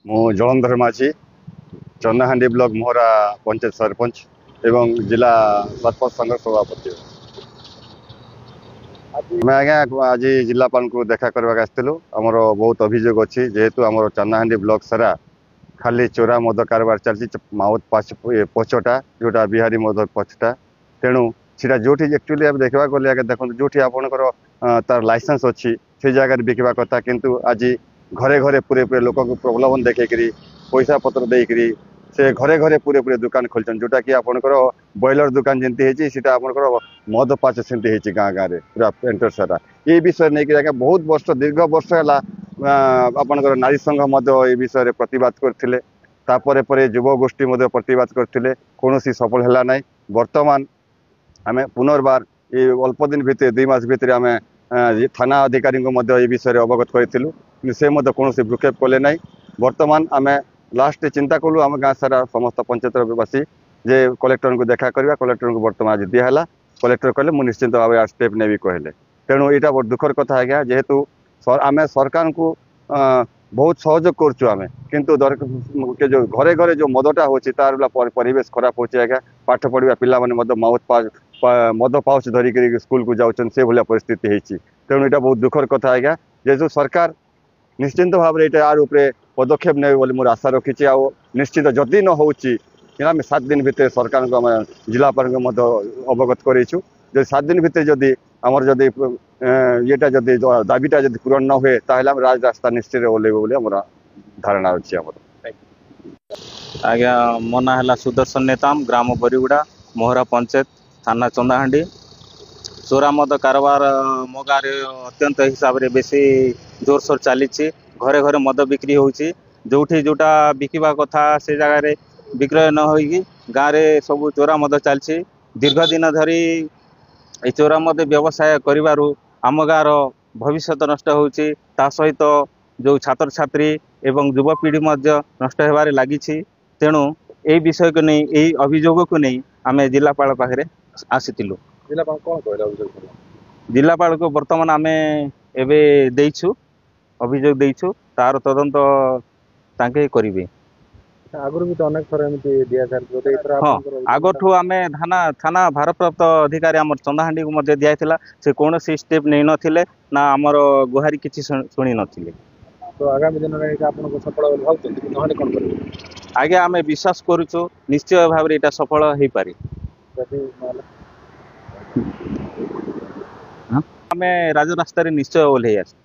मु जलंधर माझी चन्नाहांडी ब्लॉक मोहरा पंचायत सरपंच एवं जिला सरपंच संघ सभापति। मैं आज्ञा आज जिलापाल को देखा करवाक आसलु। आमर बहुत अभियोग अच्छी जेहेतु आमर चन्नाहांडी ब्लॉक सारा खाली चोरा मद कारबार चलती माउथ पछटा जोटा बिहारी मद पछटा तेणु सीटा जो एक्चुअली देखा गले देखो जो आपंकर तार लाइसेंस अच्छी से जगह बिकवा कथा किंतु आज घरे घरे पूरे पूरे लोक को प्रलोभन देखी पैसा पत्र देकरी से घरे घरे पूरे पूरे दुकान खोलचन जोटा कि आपंकर बॉयलर दुकान जमी होती आपंकर मद पाच सेमती गाँ गाँव में पूरा एंटर सारा ये विषय नहीं कि बहुत वर्ष दीर्घ वर्ष है आपंकर नारी संघ ये विषय प्रतिवाद करते तापर युव गोष्ठी प्रतिवाद करते कौन सफल है ना। बर्तमान आम पुनर्बार ये अल्प दिन भितर 2 मास भितर आम थाना अधिकारी ये विषय अवगत करूँ से कौन भ्रूक्षेप कले ना। बर्तमान आम लास्ट चिंता कलु आम गाँ सारा समस्त पंचायतवासी जे कलेक्टर को देखा करवा कलेक्टर को बर्तमान आज दिहला कलेक्टर कहले मुझे निश्चित भाव स्टेप नेबी कहले तेणु यहाँ बहुत दुखर कथा है जेहेतु आम सरकार को बहुत सहयोग करें किंतु जो घरे घरे जो मदटा हो तार परिवेश खराब हो पाठ पढ़ा पिला मद पाउच धरिक स्कूल को जाऊँ से भाया परिस्थिति होती तेणु यहाँ बहुत दुखर कथा है जेहेतु सरकार निश्चिंत भाव में यार उपरे पदक्षेप ने बोली मोर आशा रखी आ निश्चित जदि न हो 7 दिन भितर सरकार को आम जिलापाल को अवगत करूँ 7 दिन भितर जदि आमर जदि ये जदि दाबीटा जदि पूरण न हुए ताहले हम राज रास्ता निश्चित ओल्लैबू बोली आमर धारणा अच्छी आमर। आज्ञा मो ना है सुदर्शन नेताम ग्राम बरीगुड़ा मोहरा पंचायत थाना चंदाहांडी चोरा मद कारबार मो गाँव अत्यंत हिसाब से बेसी जोरसोर चली घरे घरे मद बिक्री होची जोठी जोटा बिकवा कथा से जगह विक्रय न होगी गाँव में सब चोरा मद चलती दीर्घ दिन धरी ये चोरा मद व्यवसाय करिबारु आम गाँव भविष्य नष्ट होची ता सहित जो छात्र छात्री एवं युवपीढ़ी नष्ट होबार लगी तेणु यही विषय को नहीं यही अभियोग को नहीं आम जिलापाल पाखे आसीलु। जिलापाल को बर्तमान आम एवं देइछु अभियोग देइछु तार तदंत तांके करिवे। आगुरी भी तो अनेक थर एमती दिया जाय हाँ आगठू आम थाना भारप्राप्त अधिकारी आम चंदाहांडी को दिया से कौन स्टेप नहीं नथिले ना आमर गुहारी किसी शुणी नथिले। तो आगामी दिन में आपन सफल भावते कौन करेंगे आगे आम विश्वास करुचु निश्चय भाव में यहाँ सफल हो पारी आम राजरास्तार निश्चय ओल्हे आस।